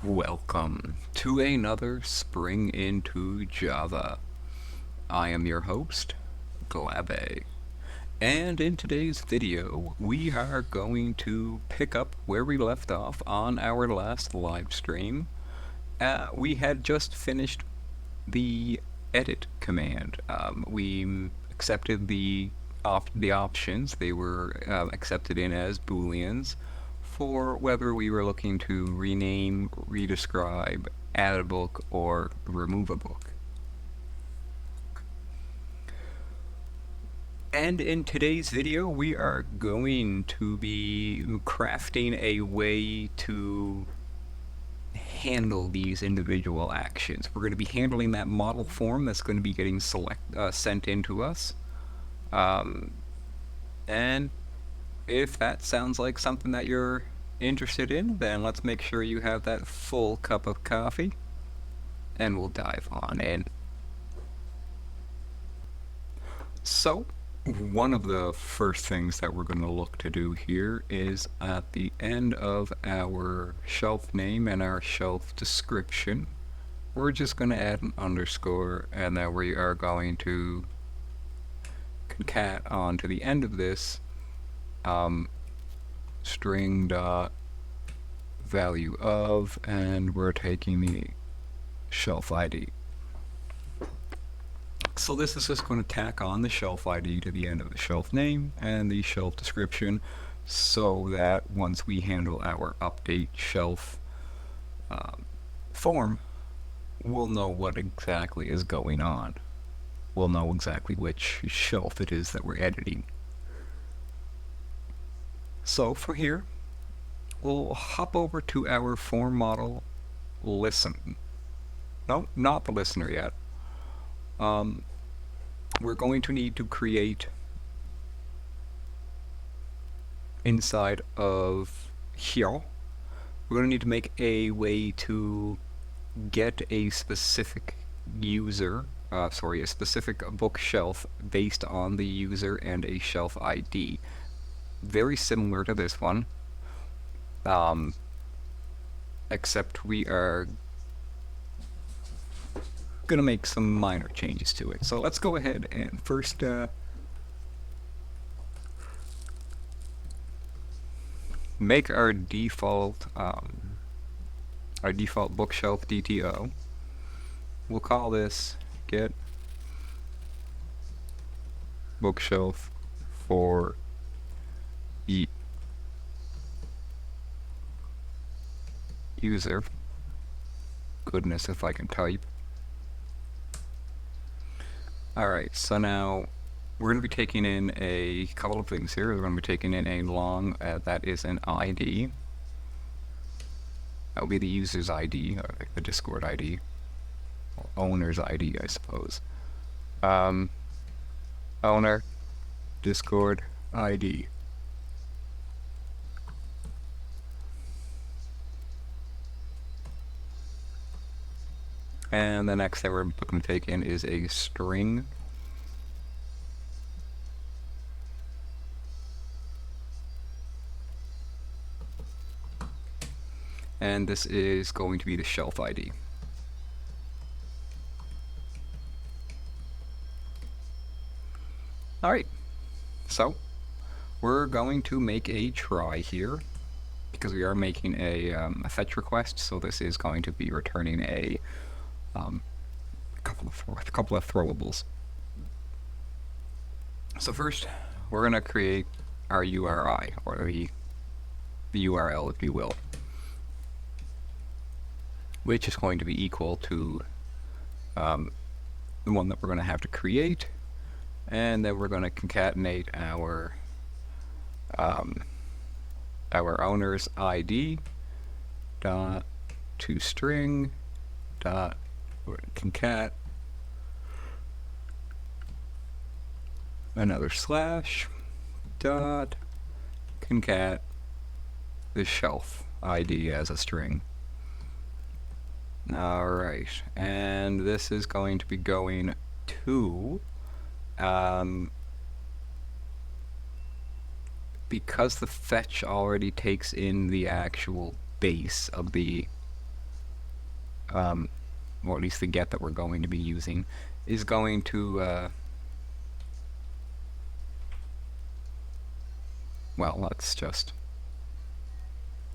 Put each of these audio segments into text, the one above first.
Welcome to another Spring into Java. I am your host, Glabe, and in today's video, we are going to pick up where we left off on our last live stream. We had just finished the edit command. We accepted the options. They were accepted in as booleans for whether we were looking to rename, redescribe, add a book, or remove a book. And in today's video, we are going to be crafting a way to handle these individual actions. We're going to be handling that model form that's going to be getting sent into us. And if that sounds like something that you're interested in, then let's make sure you have that full cup of coffee, and we'll dive on in. So, one of the first things that we're going to look to do here is at the end of our shelf name and our shelf description, we're just going to add an underscore, and then we are going to concat on to the end of this string dot value of, and we're taking the shelf ID. So this is just going to tack on the shelf ID to the end of the shelf name and the shelf description, so that once we handle our update shelf form, we'll know what exactly is going on. We'll know exactly which shelf it is that we're editing. So for here, we'll hop over to our form model listen. No, not the listener yet. We're going to need to create inside of here. We're going to need to make a way to get a specific user, a specific bookshelf based on the user and a shelf ID. Very similar to this one, except we are going to make some minor changes to it. So let's go ahead and first make our default bookshelf DTO. We'll call this get bookshelf for user. Goodness, if I can type. Alright, so now we're going to be taking in a couple of things here. We're going to be taking in a long, that is an ID. That will be the user's ID, or like the Discord ID. Or owner's ID, I suppose. Owner, Discord ID. And the next thing we're going to take in is a string. And this is going to be the shelf ID. Alright, so we're going to make a try here, because we are making a fetch request, so this is going to be returning a couple of throwables. So first, we're going to create our URI, or the URL, if you will, which is going to be equal to the one that we're going to have to create, and then we're going to concatenate our owner's ID dot toString dot concat another slash dot concat the shelf ID as a string. Alright, and this is going to be going to because the fetch already takes in the actual base of the or at least the get that we're going to be using, is going to, well, let's just,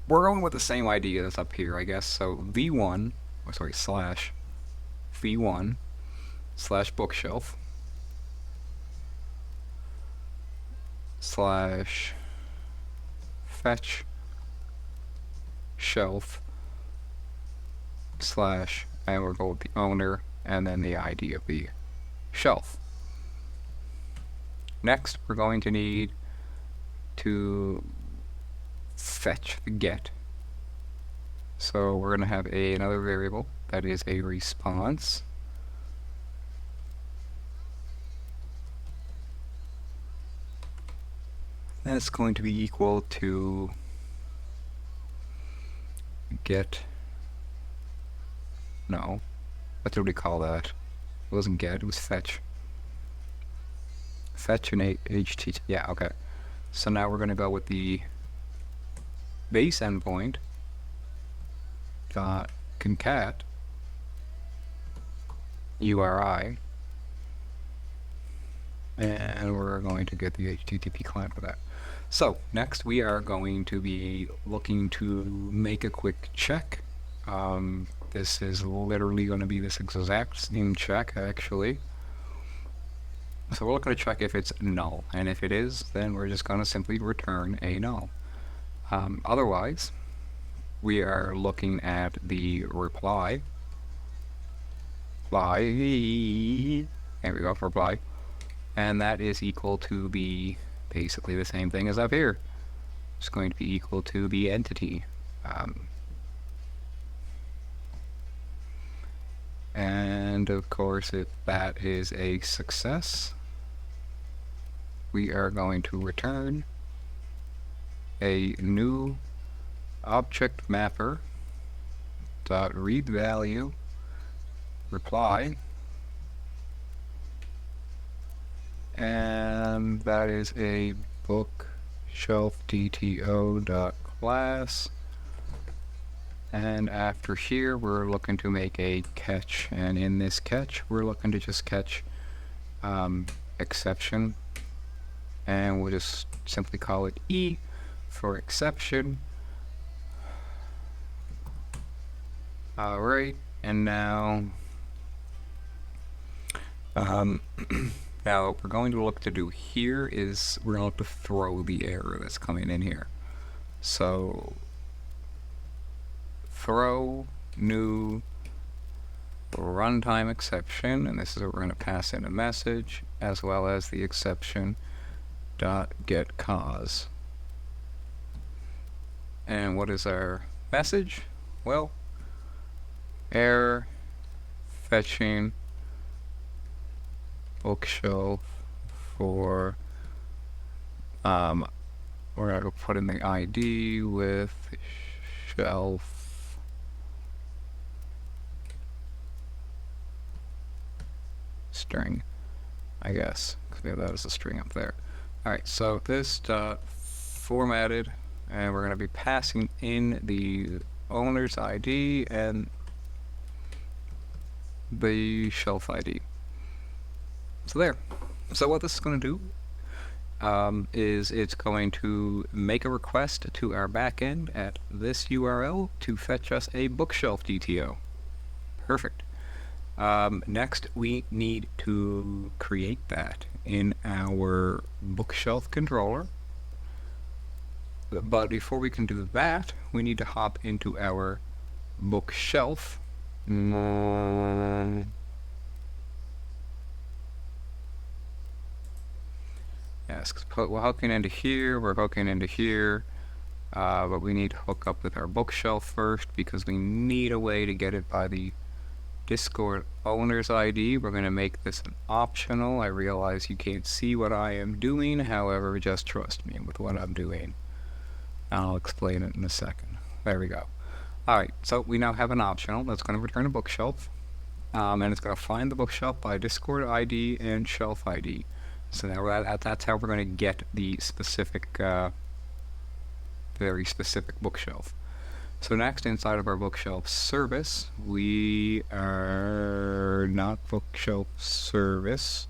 we're going with the same idea that's up here, I guess. So v1, or sorry, slash v1 slash bookshelf slash fetch shelf slash, and we'll go with the owner and then the ID of the shelf. Next, we're going to need to fetch the get. So we're going to have another variable that is a response. That's going to be equal to get, no, what did we call that? It wasn't get, it was fetch. Fetch and HTTP, yeah, okay. So now we're going to go with the base endpoint dot concat URI, and we're going to get the HTTP client for that. So next we are going to be looking to make a quick check. This is literally going to be this exact same check, actually. So we're looking to check if it's null, and if it is, then we're just going to simply return a null. Otherwise, we are looking at the reply. There we go, for reply. And that is equal to be basically the same thing as up here. It's going to be equal to the entity. And of course, if that is a success, we are going to return a new object mapper dot read value reply, and that is a bookshelf DTO dot class. And after here, we're looking to make a catch, and in this catch, we're looking to just catch exception, and we'll just simply call it E for exception. Alright, and now now what we're going to look to do here is we're going to look to throw the error that's coming in here. So throw new runtime exception, and this is what we're going to pass in a message, as well as the exception dot get cause. And what is our message? Well, error fetching bookshelf for we're going to put in the ID with shelf string, I guess, because we have that as a string up there. Alright, so this dot formatted, and we're going to be passing in the owner's ID and the shelf ID. So there. So what this is going to do is it's going to make a request to our backend at this URL to fetch us a bookshelf DTO. Perfect. Next, we need to create that in our bookshelf controller. But before we can do that, we need to hop into our bookshelf. Yes, because we're hooking into here, we're hooking into here, but we need to hook up with our bookshelf first because we need a way to get it by the Discord owner's ID. We're going to make this an optional. I realize you can't see what I am doing, however, just trust me with what I'm doing. I'll explain it in a second. There we go. Alright, so we now have an optional that's going to return a bookshelf, and it's going to find the bookshelf by Discord ID and shelf ID. So now that's how we're going to get the specific, very specific bookshelf. So next, inside of our bookshelf service, we are not bookshelf service,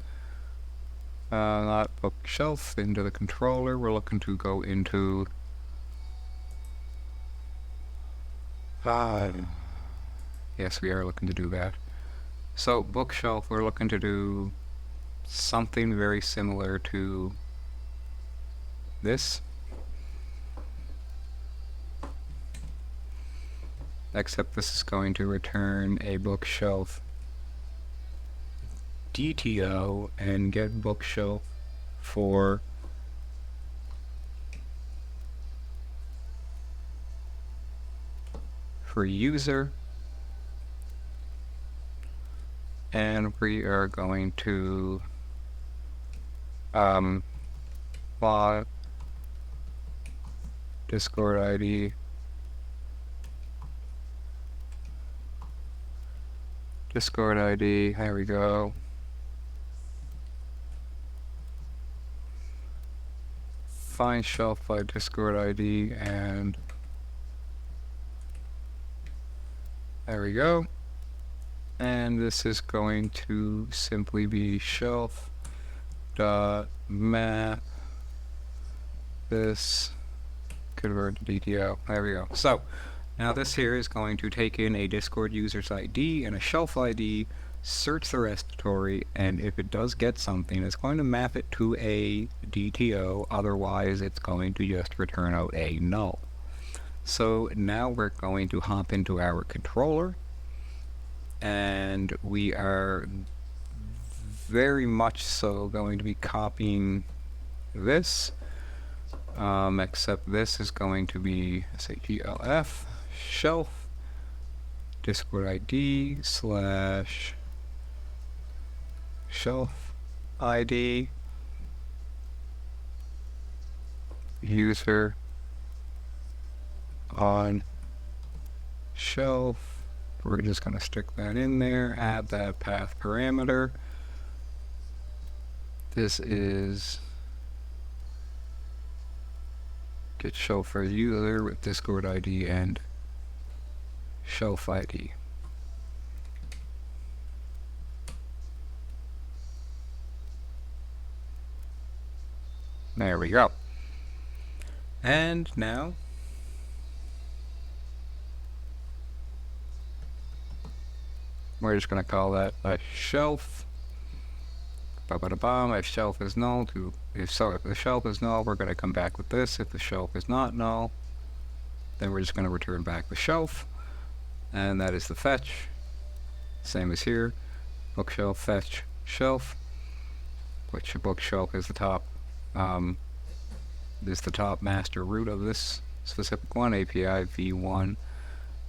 not bookshelf, into the controller. We're looking to go into yes, we are looking to do that. So bookshelf, we're looking to do something very similar to this, except this is going to return a bookshelf DTO and get bookshelf for user, and we are going to log Discord ID there we go. Find shelf by Discord ID, and there we go. And this is going to simply be shelf dot map this convert to DTO. There we go. So now this here is going to take in a Discord user's ID and a shelf ID, search the repository, and if it does get something, it's going to map it to a DTO. Otherwise, it's going to just return out a null. So now we're going to hop into our controller, and we are very much so going to be copying this, except this is going to be glf shelf Discord ID slash shelf ID user on shelf. We're just going to stick that in there, add that path parameter. This is get shelf for user with Discord ID and shelf ID. There we go. And now we're just going to call that a shelf. If shelf is null, if the shelf is null, we're going to come back with this. If the shelf is not null, then we're just going to return back the shelf, and that is the fetch. Same as here, bookshelf fetch shelf, which a bookshelf is the top master root of this specific one, API v1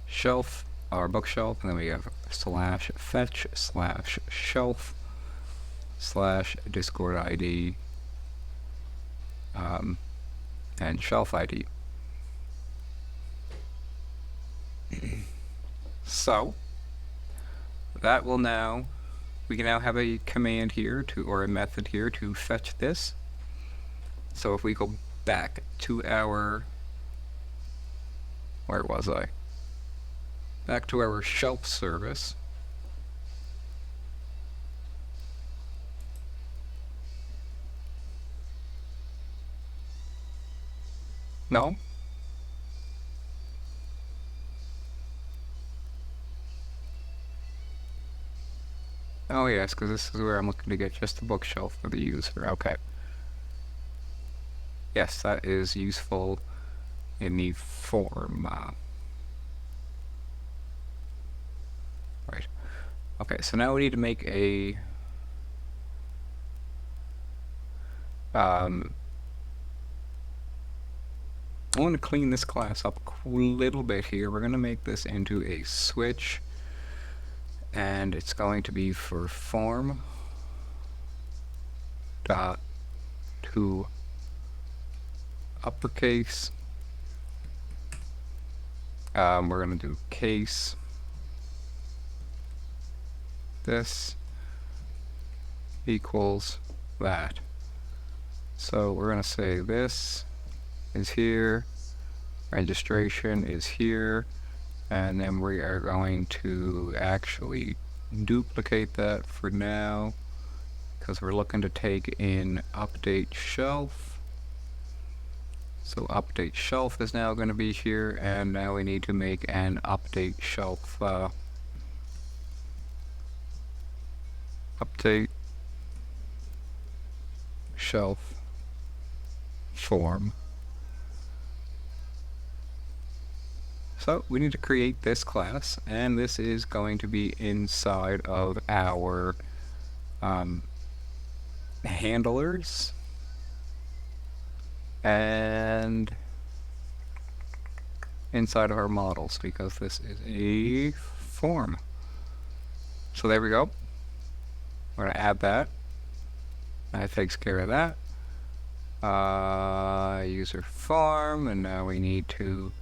shelf, our bookshelf, and then we have slash fetch slash shelf slash Discord ID and shelf ID. So that will now, we can now have a command here or a method here to fetch this. So if we go back to our, where was I? Back to our shelf service. No? Oh yes, because this is where I'm looking to get just the bookshelf for the user. Okay. Yes, that is useful in the form. Right. Okay, so now we need to make a I want to clean this class up a little bit here. We're going to make this into a switch, and it's going to be for form dot to uppercase. We're going to do case this equals that. So we're going to say this is here, Registration is here, and then we are going to actually duplicate that for now because we're looking to take in update shelf. So update shelf is now going to be here, and now we need to make an update shelf update shelf form. So we need to create this class, and this is going to be inside of our handlers and inside of our models, because this is a form. So there we go. We're going to add that. That takes care of that. User form, and now we need to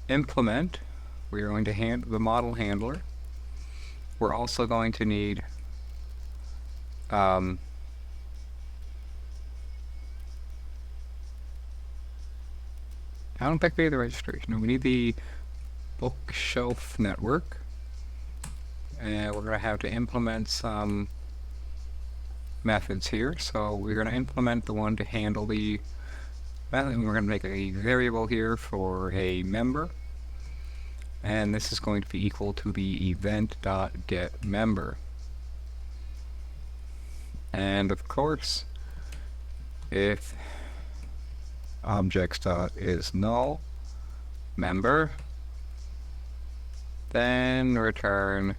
implement. We are going to handle the model handler. We're also going to need I don't think we need the registration. We need the bookshelf network, and we're going to have to implement some methods here. So we're going to implement the one to handle the method. We're going to make a variable here for a member, and this is going to be equal to the event.getMember. And of course, if objects.is null member, then return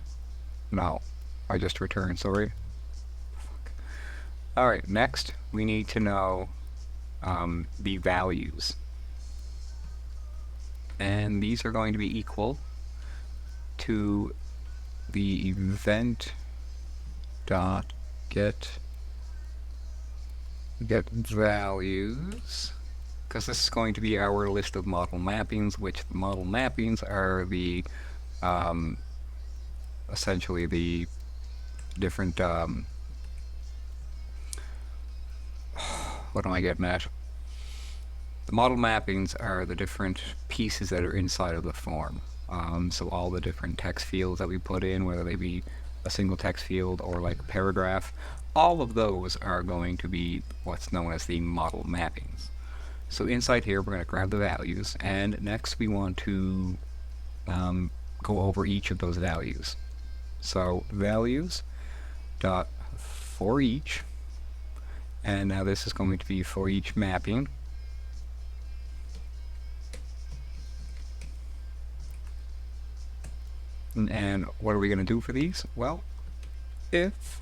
null. I just returned, sorry. Alright, next we need to know the values. And these are going to be equal to the event.get values, because this is going to be our list of model mappings, which the model mappings are the essentially the different what am I getting at? The model mappings are the different pieces that are inside of the form. So all the different text fields that we put in, whether they be a single text field or like a paragraph, all of those are going to be what's known as the model mappings. So inside here, we're going to grab the values, and next we want to go over each of those values. So values dot for each, and now this is going to be for each mapping. And what are we going to do for these? Well, if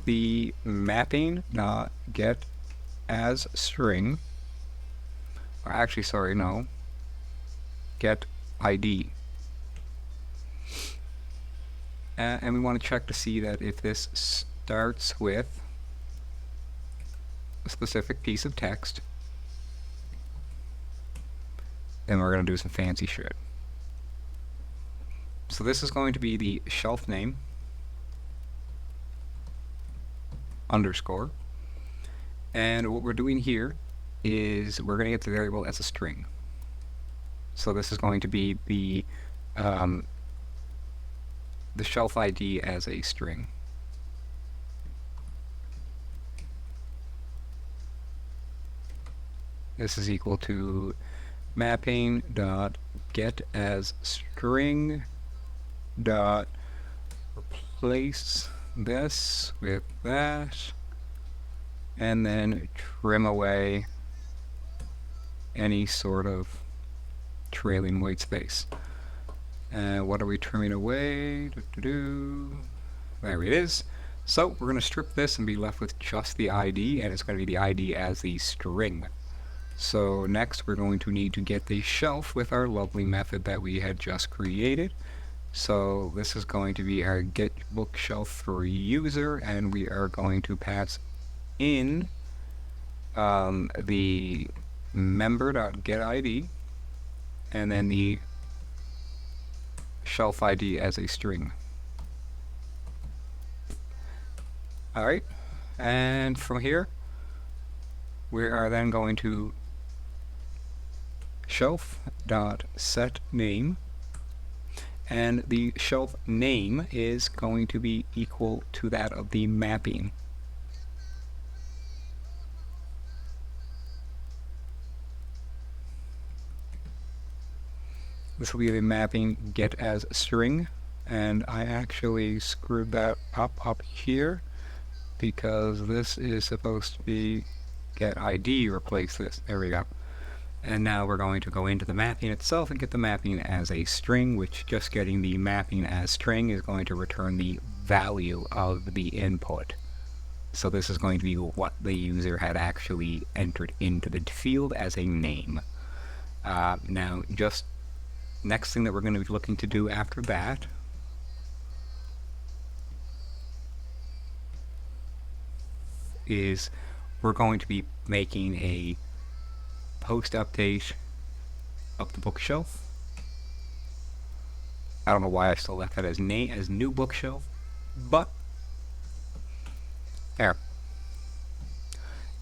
the mapping not get as string, or actually, sorry, no, get ID. And we want to check to see that if this starts with a specific piece of text, then we're going to do some fancy shit. So this is going to be the shelf name underscore, and what we're doing here is we're going to get the variable as a string. So this is going to be the shelf ID as a string. This is equal to mapping dot get as string dot replace this with that, and then trim away any sort of trailing white space. And what are we trimming away? There it is. So we're going to strip this and be left with just the ID, and it's going to be the ID as the string. So next we're going to need to get the shelf with our lovely method that we had just created. So this is going to be our get bookshelf for user, and we are going to pass in the member.getID and then the shelf ID as a string. Alright, and from here we are then going to shelf.setName, and the shelf name is going to be equal to that of the mapping. This will be the mapping get as string, and I actually screwed that up here because this is supposed to be get ID, replace this. There we go. And now we're going to go into the mapping itself and get the mapping as a string, which just getting the mapping as string is going to return the value of the input. So this is going to be what the user had actually entered into the field as a name. Now, just next thing that we're going to be looking to do after that is we're going to be making a post update of the bookshelf. I don't know why I still left that as new bookshelf, but there.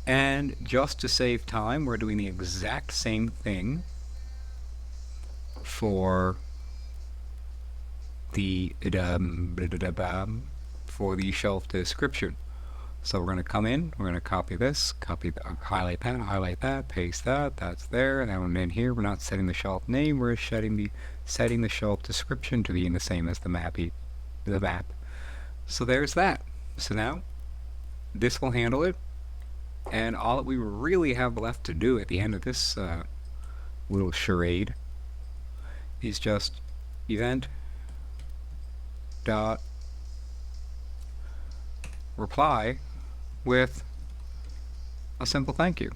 And just to save time, we're doing the exact same thing for the shelf description. So we're going to come in, we're going to copy this, highlight that, paste that, that's there, and then in here we're not setting the shelf name, we're setting the shelf description to be the same as the map. So there's that. So now this will handle it, and all that we really have left to do at the end of this little charade is just event dot reply with a simple thank you.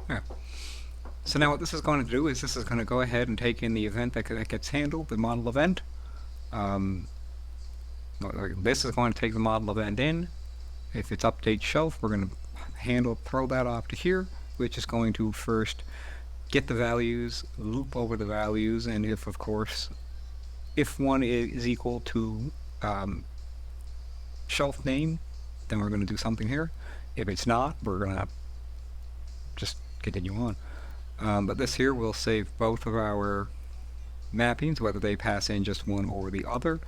Yeah. So now what this is going to do is this is going to go ahead and take in the event that gets handled, the model event. This is going to take the model event in. If it's update shelf, we're going to throw that off to here, which is going to first get the values, loop over the values, and if one is equal to shelf name, then we're going to do something here. If it's not, we're going to just continue on. But this here will save both of our mappings, whether they pass in just one or the other,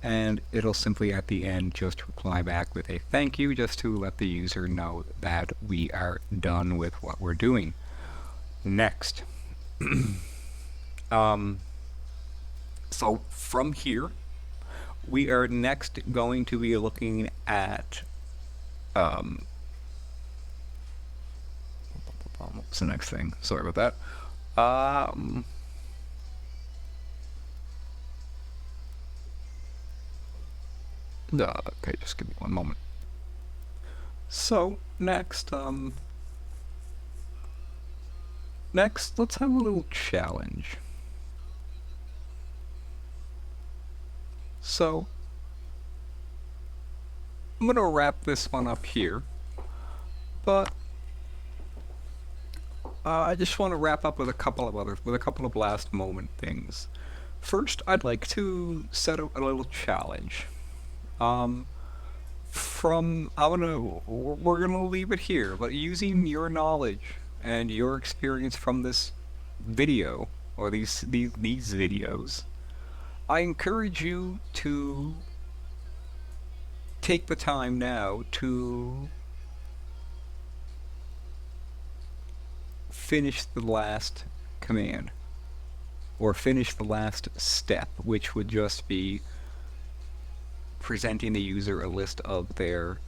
and it'll simply at the end just reply back with a thank you, just to let the user know that we are done with what we're doing. Next. So from here, we are next going to be looking at what's the next thing? Sorry about that. Okay, just give me one moment. So next, let's have a little challenge. So I'm gonna wrap this one up here, but I just want to wrap up with a couple of last moment things. First, I'd like to set a little challenge. We're gonna leave it here, but using your knowledge and your experience from this video or these videos, I encourage you to take the time now to finish the last command or finish the last step, which would just be presenting the user a list of their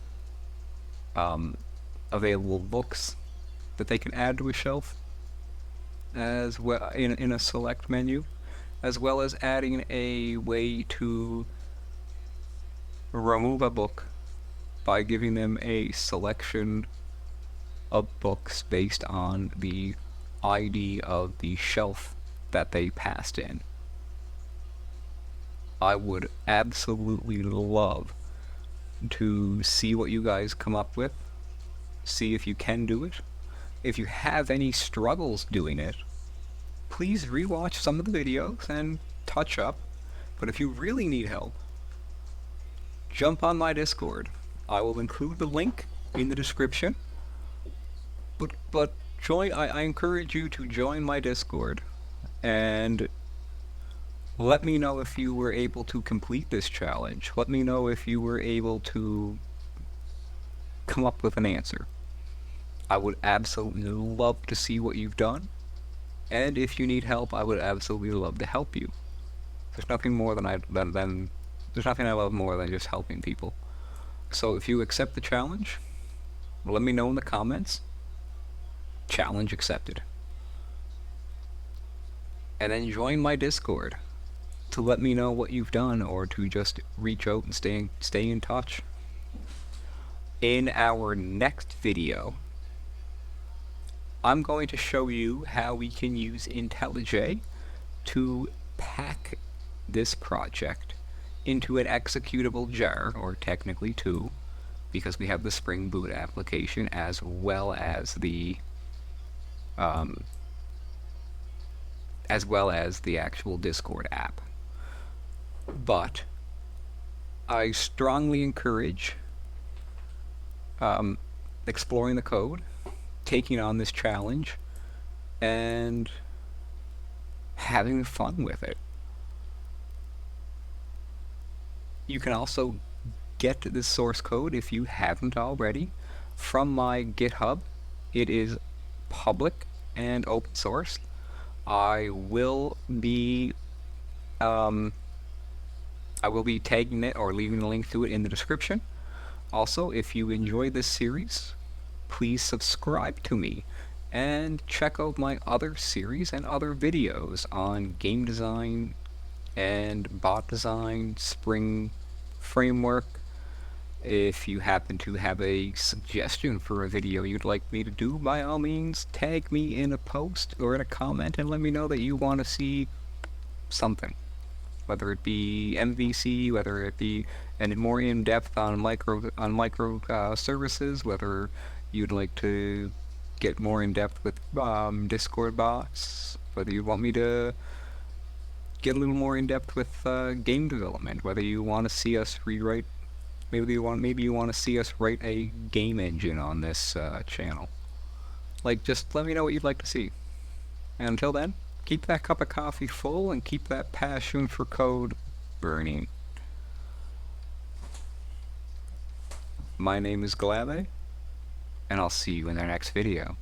available books that they can add to a shelf, as well in a select menu, as well as adding a way to remove a book by giving them a selection of books based on the ID of the shelf that they passed in. I would absolutely love to see what you guys come up with, see if you can do it. If you have any struggles doing it, please rewatch some of the videos and touch up. But if you really need help, jump on my Discord. I will include the link in the description. But join. I encourage you to join my Discord and let me know if you were able to complete this challenge. Let me know if you were able to come up with an answer. I would absolutely love to see what you've done. And if you need help, I would absolutely love to help you. There's nothing more than there's nothing I love more than just helping people. So if you accept the challenge, let me know in the comments. Challenge accepted. And then join my Discord to let me know what you've done or to just reach out and stay in touch. In our next video, I'm going to show you how we can use IntelliJ to pack this project into an executable jar, or technically two, because we have the Spring Boot application as well as the actual Discord app. But I strongly encourage exploring the code, taking on this challenge, and having fun with it. You can also get this source code, if you haven't already, from my GitHub. It is public and open source. I will be tagging it or leaving a link to it in the description. Also, if you enjoy this series, please subscribe to me and check out my other series and other videos on game design and bot design, Spring framework. If you happen to have a suggestion for a video you'd like me to do, by all means, tag me in a post or in a comment and let me know that you want to see something. Whether it be MVC, whether it be more in-depth on micro services, whether you'd like to get more in-depth with Discord bots, whether you want me to get a little more in-depth with game development, whether you want to see us rewrite, maybe you want to see us write a game engine on this channel. Just let me know what you'd like to see. And until then, keep that cup of coffee full and keep that passion for code burning. My name is Glabe, and I'll see you in our next video.